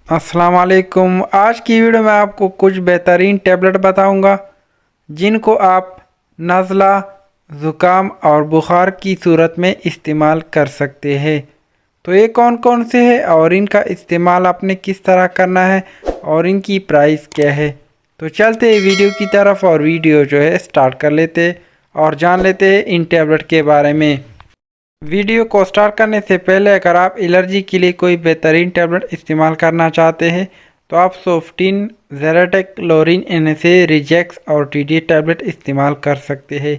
अस्सलाम वालेकुम। आज की वीडियो में आपको कुछ बेहतरीन टैबलेट बताऊंगा जिनको आप नज़ला, ज़ुकाम और बुखार की सूरत में इस्तेमाल कर सकते हैं। तो ये कौन कौन से हैं और इनका इस्तेमाल आपने किस तरह करना है और इनकी प्राइस क्या है। तो चलते हैं वीडियो की तरफ और वीडियो स्टार्ट कर लेते हैं और जान लेते हैं इन टैबलेट के बारे में। वीडियो को स्टार्ट करने से पहले अगर आप एलर्जी के लिए कोई बेहतरीन टैबलेट इस्तेमाल करना चाहते हैं तो आप सोफ्टिन, ज़ेरेटेक, लोरिन, एनएसए, रिजेक्स और टीडी टैबलेट इस्तेमाल कर सकते हैं।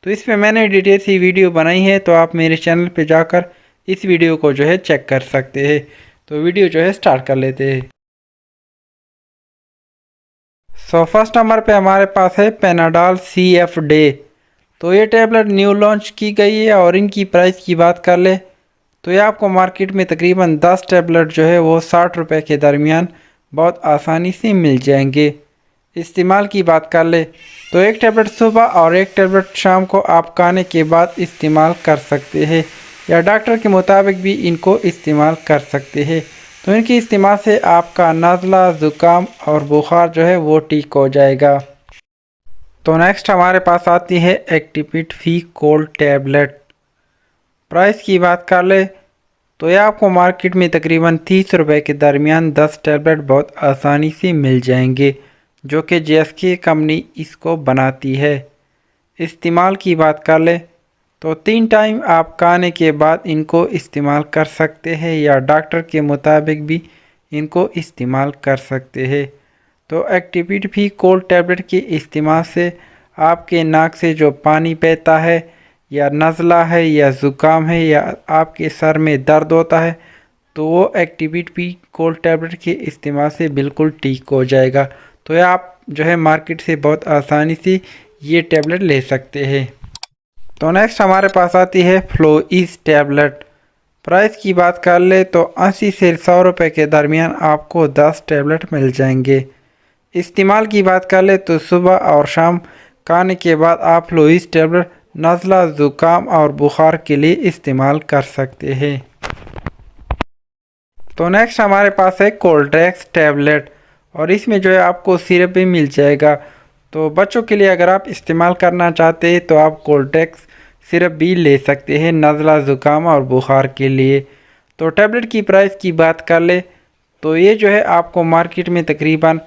तो इसमें मैंने डिटेल सी वीडियो बनाई है, तो आप मेरे चैनल पे जाकर इस वीडियो को चेक कर सकते हैं। तो वीडियो स्टार्ट कर लेते हैं। फर्स्ट नंबर पे हमारे पास है पेनाडॉल CF डे। तो ये टैबलेट न्यू लॉन्च की गई है और इनकी प्राइस की बात कर ले तो ये आपको मार्केट में तकरीबन 10 टैबलेट वो 60 रुपये के दरमियान बहुत आसानी से मिल जाएंगे। इस्तेमाल की बात कर ले तो एक टैबलेट सुबह और एक टैबलेट शाम को आप खाने के बाद इस्तेमाल कर सकते हैं या डॉक्टर के मुताबिक भी इनको इस्तेमाल कर सकते हैं। तो इनके इस्तेमाल से आपका नज़ला, ज़ुकाम और बुखार वो ठीक हो जाएगा। तो नेक्स्ट हमारे पास आती है एक्टिपिट फी कोल्ड टैबलेट। प्राइस की बात कर ले तो ये आपको मार्केट में तकरीबन 30 रुपये के दरमियान 10 टैबलेट बहुत आसानी से मिल जाएंगे, जो कि GSK कंपनी इसको बनाती है। इस्तेमाल की बात कर ले तो 3 टाइम आप खाने के बाद इनको इस्तेमाल कर सकते हैं या डॉक्टर के मुताबिक भी इनको इस्तेमाल कर सकते हैं। तो एक्टिपिट फी कोल्ड टैबलेट के इस्तेमाल से आपके नाक से जो पानी बहता है या नज़ला है या ज़ुकाम है या आपके सर में दर्द होता है तो वो एक्टिपिट फी कोल्ड टैबलेट के इस्तेमाल से बिल्कुल ठीक हो जाएगा। तो ये आप मार्केट से बहुत आसानी से ये टैबलेट ले सकते हैं। तो नेक्स्ट हमारे पास आती है फ्लोइज टैबलेट। प्राइस की बात कर ले तो 80 से 100 रुपये के दरमियान आपको 10 टैबलेट मिल जाएंगे। इस्तेमाल की बात कर ले तो सुबह और शाम खाने के बाद आप फ्लोइज टैबलेट नज़ला, ज़ुकाम और बुखार के लिए इस्तेमाल कर सकते हैं। तो नेक्स्ट हमारे पास है कोल्ड्रेक्स टैबलेट और इसमें आपको सिरप भी मिल जाएगा। तो बच्चों के लिए अगर आप इस्तेमाल करना चाहते हैं तो आप कोल्ड्रेक्स सिरप भी ले सकते हैं नज़ला, ज़ुकाम और बुखार के लिए। तो टैबलेट की प्राइस की बात कर ले तो ये आपको मार्केट में तकरीबन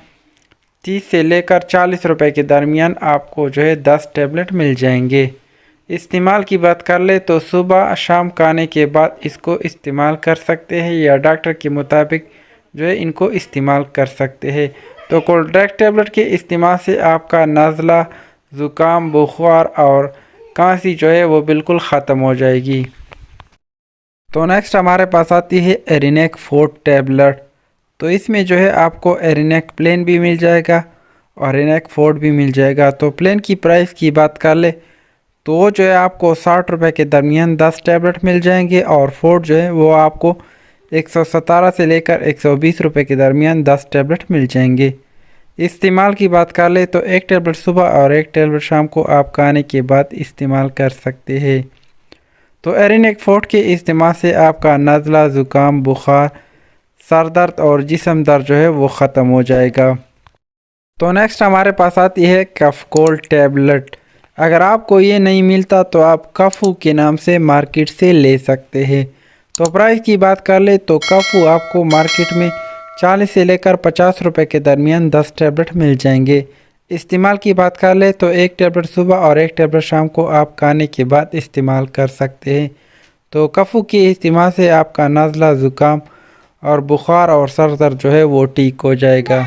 30 से लेकर 40 रुपये के दरमियान आपको 10 टैबलेट मिल जाएंगे। इस्तेमाल की बात कर ले तो सुबह शाम खाने के बाद इसको इस्तेमाल कर सकते हैं या डॉक्टर के मुताबिक इनको इस्तेमाल कर सकते हैं। तो कोल्ड्रेक्स टैबलेट के इस्तेमाल से आपका नज़ला, ज़ुकाम, बुखार और खांसी वो बिल्कुल ख़त्म हो जाएगी। तो नेक्स्ट हमारे पास आती है एरिनेक 4 टैबलेट। तो इसमें आपको एरिनेक प्लेन भी मिल जाएगा और एरिनेक 4 भी मिल जाएगा। तो प्लेन की प्राइस की बात कर ले तो वो आपको 60 रुपये के दरमियान 10 टैबलेट मिल जाएंगे और 4 वो आपको 117 से लेकर 120 रुपये के दरमियान 10 टैबलेट मिल जाएंगे। इस्तेमाल की बात कर ले तो एक टैबलेट सुबह और एक टैबलेट शाम को आप खाने के बाद इस्तेमाल कर सकते हैं। तो एरिनेक 4 के इस्तेमाल से आपका नज़ला, ज़ुकाम, बुखार, सर दर्द और जिस्म दर्द वो ख़त्म हो जाएगा। तो नेक्स्ट हमारे पास आती है कफ कोल्ड टैबलेट। अगर आपको ये नहीं मिलता तो आप कफू के नाम से मार्केट से ले सकते हैं। तो प्राइस की बात कर ले तो कफू आपको मार्केट में 40 से लेकर 50 रुपये के दरमियान 10 टैबलेट मिल जाएंगे। इस्तेमाल की बात कर ले तो एक टैबलेट सुबह और एक टैबलेट शाम को आप खाने के बाद इस्तेमाल कर सकते हैं। तो कफू के इस्तेमाल से आपका नज़ला, ज़ुकाम और बुखार और सर दर्द वो ठीक हो जाएगा।